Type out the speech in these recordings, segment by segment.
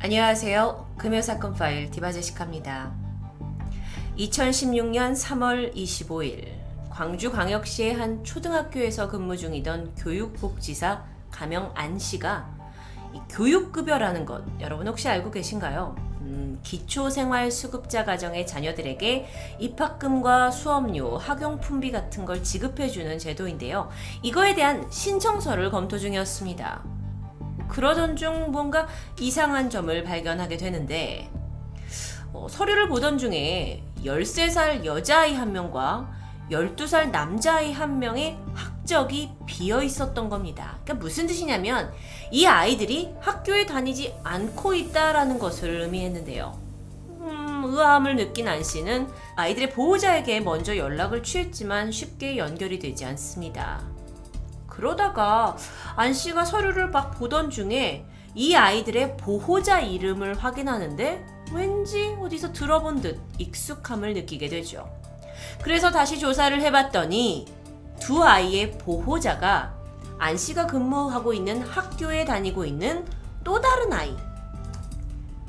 안녕하세요. 금요사건 파일 디바제시카입니다. 2016년 3월 25일 광주광역시의 한 초등학교에서 근무 중이던 교육복지사 가명 안 씨가 이 교육급여라는 것 여러분 혹시 알고 계신가요? 기초생활수급자 가정의 자녀들에게 입학금과 수업료, 학용품비 같은 걸 지급해주는 제도인데요. 이거에 대한 신청서를 검토 중이었습니다. 그러던 중 뭔가 이상한 점을 발견하게 되는데 서류를 보던 중에 13살 여자아이 한 명과 12살 남자아이 한 명의 학적이 비어 있었던 겁니다. 그러니까 무슨 뜻이냐면 이 아이들이 학교에 다니지 않고 있다라는 것을 의미했는데요. 의아함을 느낀 안 씨는 아이들의 보호자에게 먼저 연락을 취했지만 쉽게 연결이 되지 않습니다. 그러다가 안 씨가 서류를 막 보던 중에 이 아이들의 보호자 이름을 확인하는데 왠지 어디서 들어본 듯 익숙함을 느끼게 되죠. 그래서 다시 조사를 해봤더니 두 아이의 보호자가 안 씨가 근무하고 있는 학교에 다니고 있는 또 다른 아이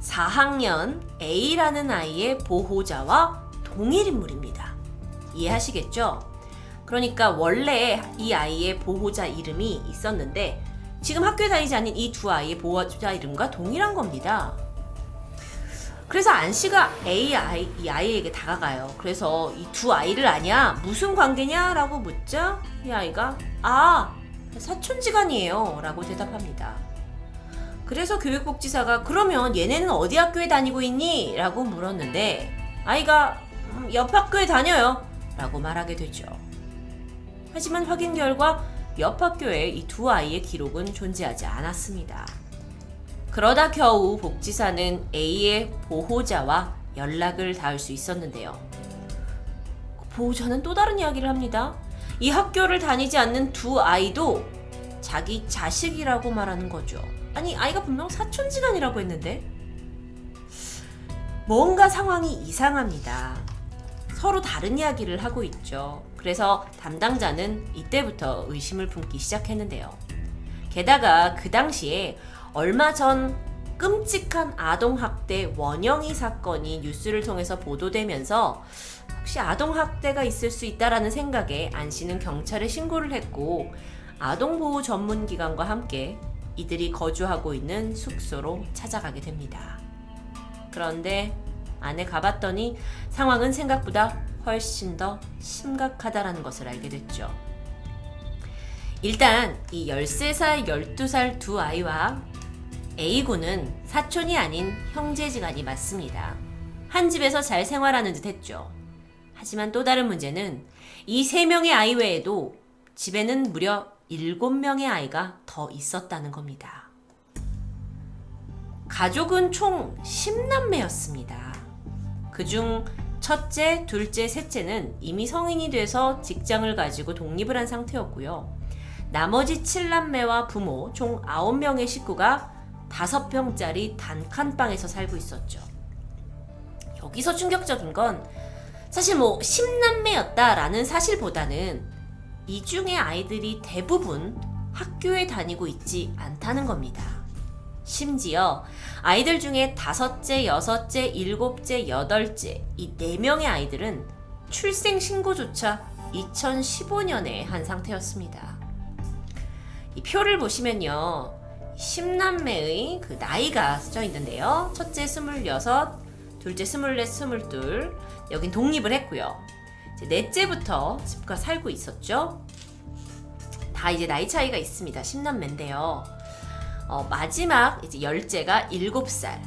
4학년 A라는 아이의 보호자와 동일 인물입니다. 이해하시겠죠? 그러니까 원래 이 아이의 보호자 이름이 있었는데 지금 학교에 다니지 않는 이 두 아이의 보호자 이름과 동일한 겁니다. 그래서 안 씨가 이 아이에게 다가가요. 그래서 이 두 아이를 아냐? 무슨 관계냐? 라고 묻자 이 아이가 사촌지간이에요 라고 대답합니다. 그래서 교육복지사가 그러면 얘네는 어디 학교에 다니고 있니? 라고 물었는데 아이가 옆 학교에 다녀요 라고 말하게 되죠. 하지만 확인 결과 옆 학교에 이 두 아이의 기록은 존재하지 않았습니다. 그러다 겨우 복지사는 A의 보호자와 연락을 닿을 수 있었는데요. 보호자는 또 다른 이야기를 합니다. 이 학교를 다니지 않는 두 아이도 자기 자식이라고 말하는 거죠. 아니 아이가 분명 사촌지간이라고 했는데 뭔가 상황이 이상합니다. 서로 다른 이야기를 하고 있죠. 그래서 담당자는 이때부터 의심을 품기 시작했는데요. 게다가 그 당시에 얼마 전 끔찍한 아동학대 원영이 사건이 뉴스를 통해서 보도되면서 혹시 아동학대가 있을 수 있다라는 생각에 안 씨는 경찰에 신고를 했고 아동보호 전문기관과 함께 이들이 거주하고 있는 숙소로 찾아가게 됩니다. 그런데 안에 가봤더니 상황은 생각보다 훨씬 더 심각하다라는 것을 알게 됐죠. 일단 이 13살, 12살 두 아이와 A군은 사촌이 아닌 형제지간이 맞습니다. 한 집에서 잘 생활하는 듯 했죠. 하지만 또 다른 문제는 이 3명의 아이 외에도 집에는 무려 7명의 아이가 더 있었다는 겁니다. 가족은 총 10남매였습니다. 그중 첫째, 둘째, 셋째는 이미 성인이 돼서 직장을 가지고 독립을 한 상태였고요. 나머지 7남매와 부모 총 9명의 식구가 5평짜리 단칸방에서 살고 있었죠. 여기서 충격적인 건 사실 10남매였다라는 사실보다는 이 중에 아이들이 대부분 학교에 다니고 있지 않다는 겁니다. 심지어 아이들 중에 5째, 6째, 7째, 8째 이 4명의 아이들은 출생 신고조차 2015년에 한 상태였습니다. 이 표를 보시면요. 10남매의 그 나이가 써져 있는데요. 첫째 26, 둘째 24, 22 여긴 독립을 했고요. 이제 넷째부터 집과 살고 있었죠. 다 이제 나이 차이가 있습니다. 10남매인데요. 마지막 이제 10째가 7살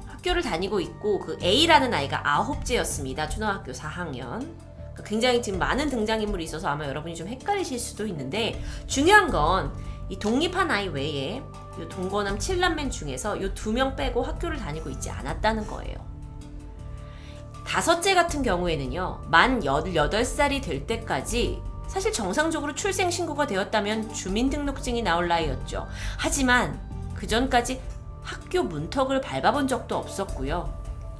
학교를 다니고 있고 그 A라는 아이가 9째였습니다. 초등학교 4학년. 굉장히 지금 많은 등장인물이 있어서 아마 여러분이 좀 헷갈리실 수도 있는데 중요한 건 이 독립한 아이 외에 이 동거남 7남매 중에서 이 2명 빼고 학교를 다니고 있지 않았다는 거예요. 5째 같은 경우에는요. 만 18살이 될 때까지 사실 정상적으로 출생 신고가 되었다면 주민등록증이 나올 나이였죠. 하지만 그 전까지 학교 문턱을 밟아본 적도 없었고요.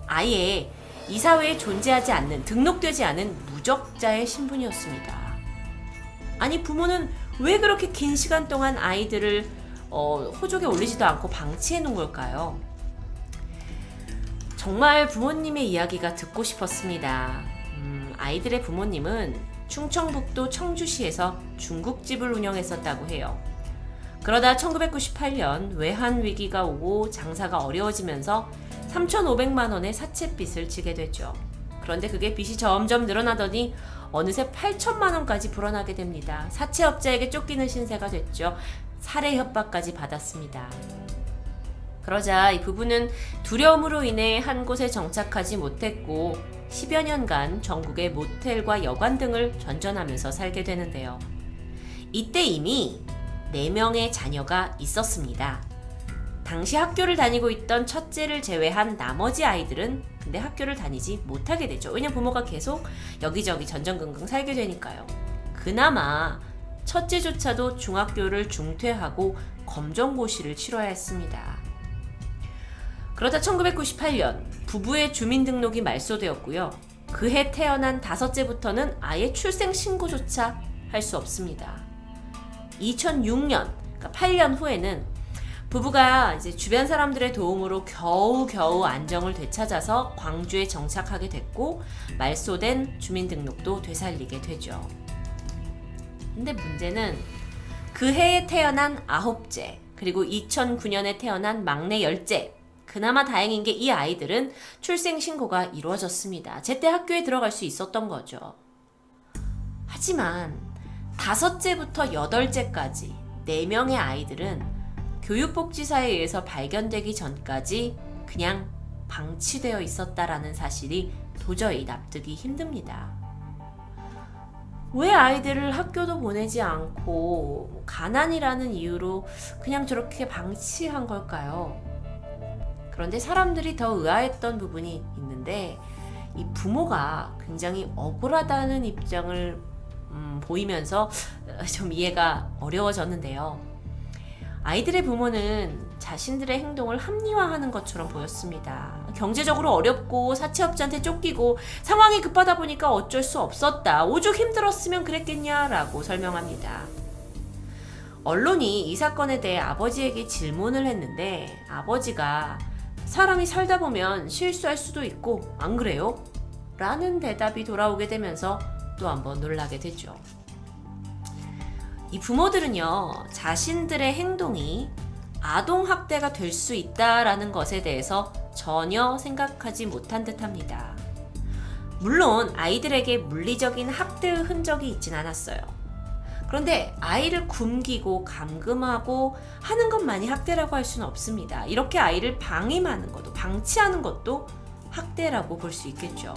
아예 이 사회에 존재하지 않는, 등록되지 않은 무적자의 신분이었습니다. 아니 부모는 왜 그렇게 긴 시간 동안 아이들을 호족에 올리지도 않고 방치해 놓은 걸까요? 정말 부모님의 이야기가 듣고 싶었습니다. 아이들의 부모님은 충청북도 청주시에서 중국집을 운영했었다고 해요. 그러다 1998년 외환 위기가 오고 장사가 어려워지면서 3,500만 원의 사채빚을 지게 됐죠. 그런데 그게 빚이 점점 늘어나더니 어느새 8천만 원까지 불어나게 됩니다. 사채업자에게 쫓기는 신세가 됐죠. 살해 협박까지 받았습니다. 그러자 이 부부는 두려움으로 인해 한 곳에 정착하지 못했고 10여 년간 전국의 모텔과 여관 등을 전전하면서 살게 되는데요. 이때 이미 4명의 자녀가 있었습니다. 당시 학교를 다니고 있던 첫째를 제외한 나머지 아이들은 근데 학교를 다니지 못하게 되죠. 왜냐면 부모가 계속 여기저기 전전긍긍 살게 되니까요. 그나마 첫째조차도 중학교를 중퇴하고 검정고시를 치러야 했습니다. 그러다 1998년 부부의 주민등록이 말소되었고요. 그해 태어난 5째부터는 아예 출생신고조차 할 수 없습니다. 2006년, 그러니까 8년 후에는 부부가 이제 주변 사람들의 도움으로 겨우겨우 안정을 되찾아서 광주에 정착하게 됐고 말소된 주민등록도 되살리게 되죠. 근데 문제는 그 해에 태어난 9째, 그리고 2009년에 태어난 막내 10째, 그나마 다행인 게 이 아이들은 출생신고가 이루어졌습니다. 제때 학교에 들어갈 수 있었던 거죠. 하지만 5째부터 8째까지 4명의 아이들은 교육복지사에 의해서 발견되기 전까지 그냥 방치되어 있었다라는 사실이 도저히 납득이 힘듭니다. 왜 아이들을 학교도 보내지 않고 가난이라는 이유로 그냥 저렇게 방치한 걸까요? 그런데 사람들이 더 의아했던 부분이 있는데 이 부모가 굉장히 억울하다는 입장을 보이면서 좀 이해가 어려워졌는데요. 아이들의 부모는 자신들의 행동을 합리화하는 것처럼 보였습니다. 경제적으로 어렵고 사채업자한테 쫓기고 상황이 급하다 보니까 어쩔 수 없었다. 오죽 힘들었으면 그랬겠냐라고 설명합니다. 언론이 이 사건에 대해 아버지에게 질문을 했는데 아버지가 사람이 살다 보면 실수할 수도 있고 안 그래요? 라는 대답이 돌아오게 되면서 또 한번 놀라게 되죠. 이 부모들은요, 자신들의 행동이 아동학대가 될 수 있다라는 것에 대해서 전혀 생각하지 못한 듯합니다. 물론 아이들에게 물리적인 학대의 흔적이 있진 않았어요. 그런데 아이를 굶기고 감금하고 하는 것만이 학대라고 할 수는 없습니다. 이렇게 아이를 방임하는 것도, 방치하는 것도 학대라고 볼 수 있겠죠.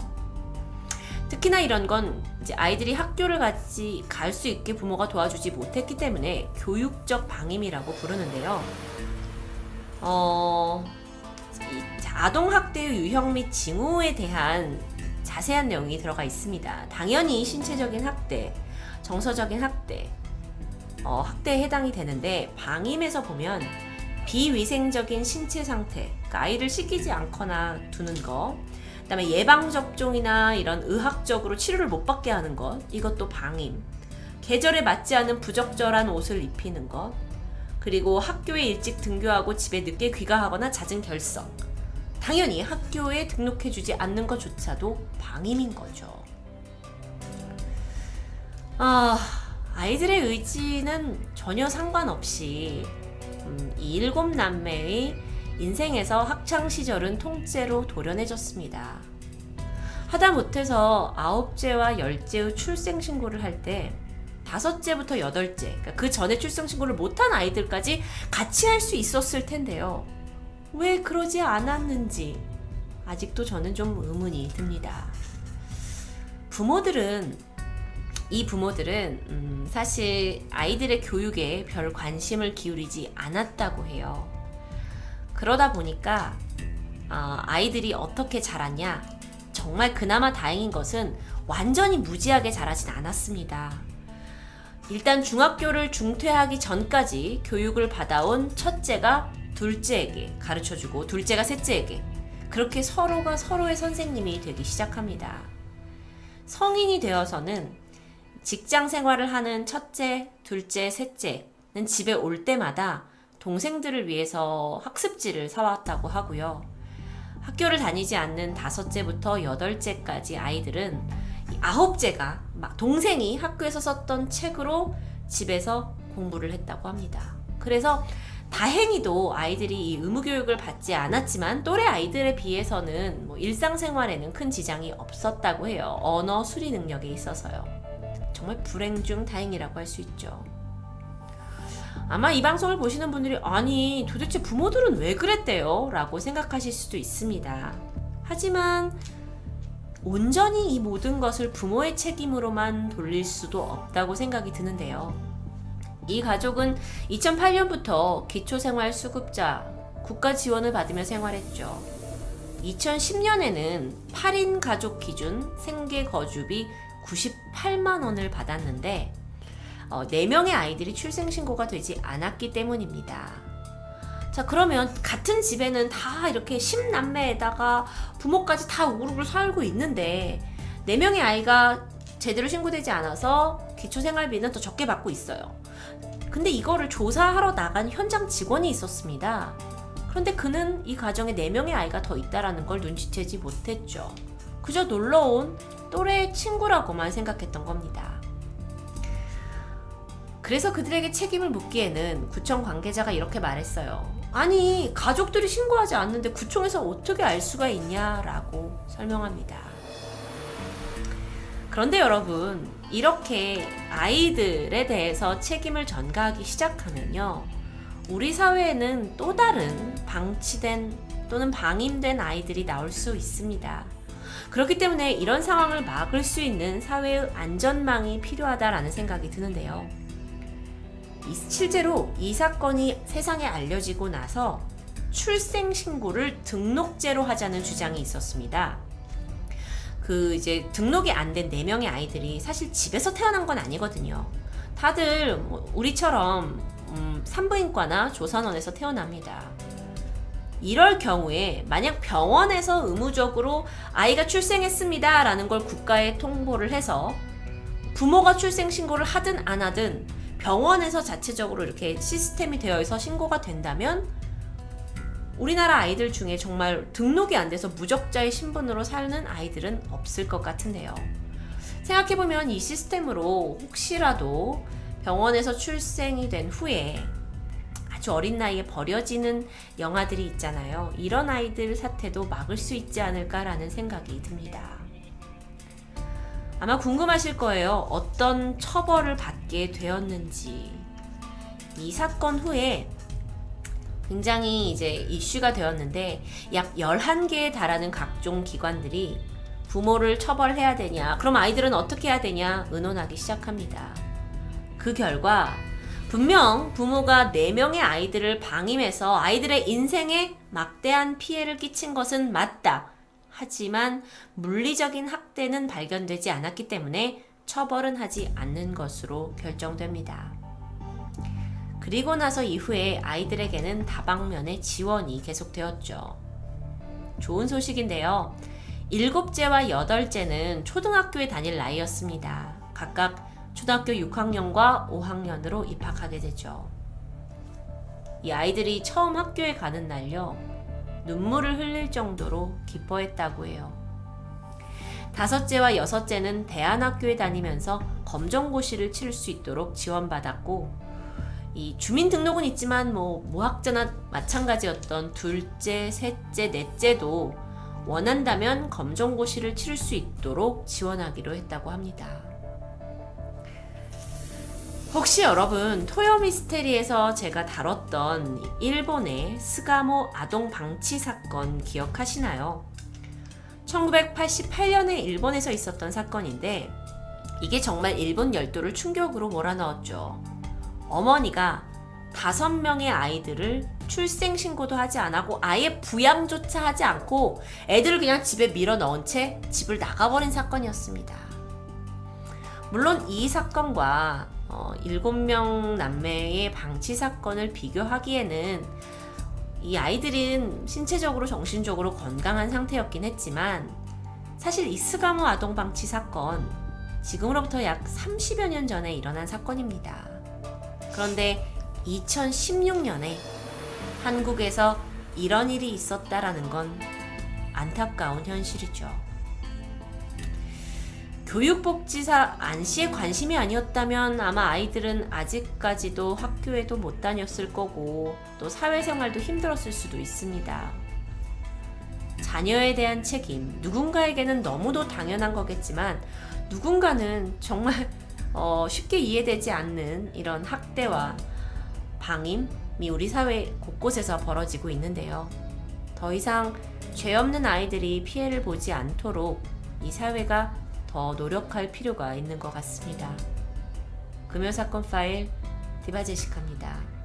특히나 이런 건 이제 아이들이 학교를 갈 수 있게 부모가 도와주지 못했기 때문에 교육적 방임이라고 부르는데요. 아동학대의 유형 및 징후에 대한 자세한 내용이 들어가 있습니다. 당연히 신체적인 학대, 정서적인 학대, 학대에 해당이 되는데 방임에서 보면 비위생적인 신체 상태, 그러니까 아이를 씻기지 않거나 두는 것, 그다음에 예방접종이나 이런 의학적으로 치료를 못 받게 하는 것, 이것도 방임, 계절에 맞지 않은 부적절한 옷을 입히는 것, 그리고 학교에 일찍 등교하고 집에 늦게 귀가하거나 잦은 결석, 당연히 학교에 등록해주지 않는 것조차도 방임인 거죠. 아이들의 의지는 전혀 상관없이 이 7남매의 인생에서 학창시절은 통째로 도려내졌습니다. 하다못해서 9째와 10째의 출생신고를 할 때 5째부터 8째, 그러니까 그 전에 출생신고를 못한 아이들까지 같이 할 수 있었을 텐데요. 왜 그러지 않았는지 아직도 저는 좀 의문이 듭니다. 이 부모들은 사실 아이들의 교육에 별 관심을 기울이지 않았다고 해요. 그러다 보니까 아이들이 어떻게 자랐냐, 정말 그나마 다행인 것은 완전히 무지하게 자라진 않았습니다. 일단 중학교를 중퇴하기 전까지 교육을 받아온 첫째가 둘째에게 가르쳐주고 둘째가 셋째에게, 그렇게 서로가 서로의 선생님이 되기 시작합니다. 성인이 되어서는 직장 생활을 하는 첫째, 둘째, 셋째는 집에 올 때마다 동생들을 위해서 학습지를 사왔다고 하고요. 학교를 다니지 않는 5째부터 8째까지 아이들은 9째가 막 동생이 학교에서 썼던 책으로 집에서 공부를 했다고 합니다. 그래서 다행히도 아이들이 이 의무교육을 받지 않았지만 또래 아이들에 비해서는 일상생활에는 큰 지장이 없었다고 해요. 언어 수리 능력에 있어서요. 정말 불행 중 다행이라고 할 수 있죠. 아마 이 방송을 보시는 분들이 아니 도대체 부모들은 왜 그랬대요? 라고 생각하실 수도 있습니다. 하지만 온전히 이 모든 것을 부모의 책임으로만 돌릴 수도 없다고 생각이 드는데요. 이 가족은 2008년부터 기초생활수급자 국가 지원을 받으며 생활했죠. 2010년에는 8인 가족 기준 생계 거주비 98만 원을 받았는데 4명의 아이들이 출생신고가 되지 않았기 때문입니다. 자, 그러면 같은 집에는 다 이렇게 10남매에다가 부모까지 다 우르르 살고 있는데 4명의 아이가 제대로 신고되지 않아서 기초생활비는 더 적게 받고 있어요. 근데 이거를 조사하러 나간 현장 직원이 있었습니다. 그런데 그는 이 가정에 4명의 아이가 더 있다라는 걸 눈치채지 못했죠. 그저 놀러온 또래 친구라고만 생각했던 겁니다. 그래서 그들에게 책임을 묻기에는 구청 관계자가 이렇게 말했어요. 아니, 가족들이 신고하지 않는데 구청에서 어떻게 알 수가 있냐라고 설명합니다. 그런데 여러분, 이렇게 아이들에 대해서 책임을 전가하기 시작하면요, 우리 사회에는 또 다른 방치된 또는 방임된 아이들이 나올 수 있습니다. 그렇기 때문에 이런 상황을 막을 수 있는 사회의 안전망이 필요하다라는 생각이 드는데요. 실제로 이 사건이 세상에 알려지고 나서 출생신고를 등록제로 하자는 주장이 있었습니다. 이제 등록이 안 된 4명의 아이들이 사실 집에서 태어난 건 아니거든요. 다들 우리처럼 산부인과나 조산원에서 태어납니다. 이럴 경우에 만약 병원에서 의무적으로 아이가 출생했습니다 라는 걸 국가에 통보를 해서 부모가 출생신고를 하든 안 하든 병원에서 자체적으로 이렇게 시스템이 되어 있어 신고가 된다면 우리나라 아이들 중에 정말 등록이 안 돼서 무적자의 신분으로 사는 아이들은 없을 것 같은데요. 생각해보면 이 시스템으로 혹시라도 병원에서 출생이 된 후에 아주 어린 나이에 버려지는 영아들이 있잖아요. 이런 아이들 사태도 막을 수 있지 않을까라는 생각이 듭니다. 아마 궁금하실 거예요. 어떤 처벌을 받게 되었는지. 이 사건 후에 굉장히 이제 이슈가 되었는데 약 11개에 달하는 각종 기관들이 부모를 처벌해야 되냐, 그럼 아이들은 어떻게 해야 되냐 의논하기 시작합니다. 그 결과 분명 부모가 4명의 아이들을 방임해서 아이들의 인생에 막대한 피해를 끼친 것은 맞다. 하지만 물리적인 학대는 발견되지 않았기 때문에 처벌은 하지 않는 것으로 결정됩니다. 그리고 나서 이후에 아이들에게는 다방면의 지원이 계속되었죠. 좋은 소식인데요. 7째와 8째는 초등학교에 다닐 나이였습니다. 각각 초등학교 6학년과 5학년으로 입학하게 되죠. 이 아이들이 처음 학교에 가는 날요, 눈물을 흘릴 정도로 기뻐했다고 해요. 5째와 6째는 대안학교에 다니면서 검정고시를 치를 수 있도록 지원받았고, 이 주민등록은 있지만 모학자나 마찬가지였던 2째, 3째, 4째도 원한다면 검정고시를 치를 수 있도록 지원하기로 했다고 합니다. 혹시 여러분 토요미스테리에서 제가 다뤘던 일본의 스가모 아동 방치 사건 기억하시나요? 1988년에 일본에서 있었던 사건인데 이게 정말 일본 열도를 충격으로 몰아넣었죠. 어머니가 5명의 아이들을 출생신고도 하지 않고 아예 부양조차 하지 않고 애들을 그냥 집에 밀어 넣은 채 집을 나가버린 사건이었습니다. 물론 이 사건과 7명 남매의 방치 사건을 비교하기에는 이 아이들은 신체적으로 정신적으로 건강한 상태였긴 했지만 사실 이 스가모 아동 방치 사건 지금으로부터 약 30여 년 전에 일어난 사건입니다. 그런데 2016년에 한국에서 이런 일이 있었다라는 건 안타까운 현실이죠. 교육복지사 안 씨의 관심이 아니었다면 아마 아이들은 아직까지도 학교에도 못 다녔을 거고 또 사회생활도 힘들었을 수도 있습니다. 자녀에 대한 책임, 누군가에게는 너무도 당연한 거겠지만 누군가는 정말 쉽게 이해되지 않는 이런 학대와 방임이 우리 사회 곳곳에서 벌어지고 있는데요. 더 이상 죄 없는 아이들이 피해를 보지 않도록 이 사회가 더 노력할 필요가 있는 것 같습니다. 금요사건 파일 디바제시카입니다.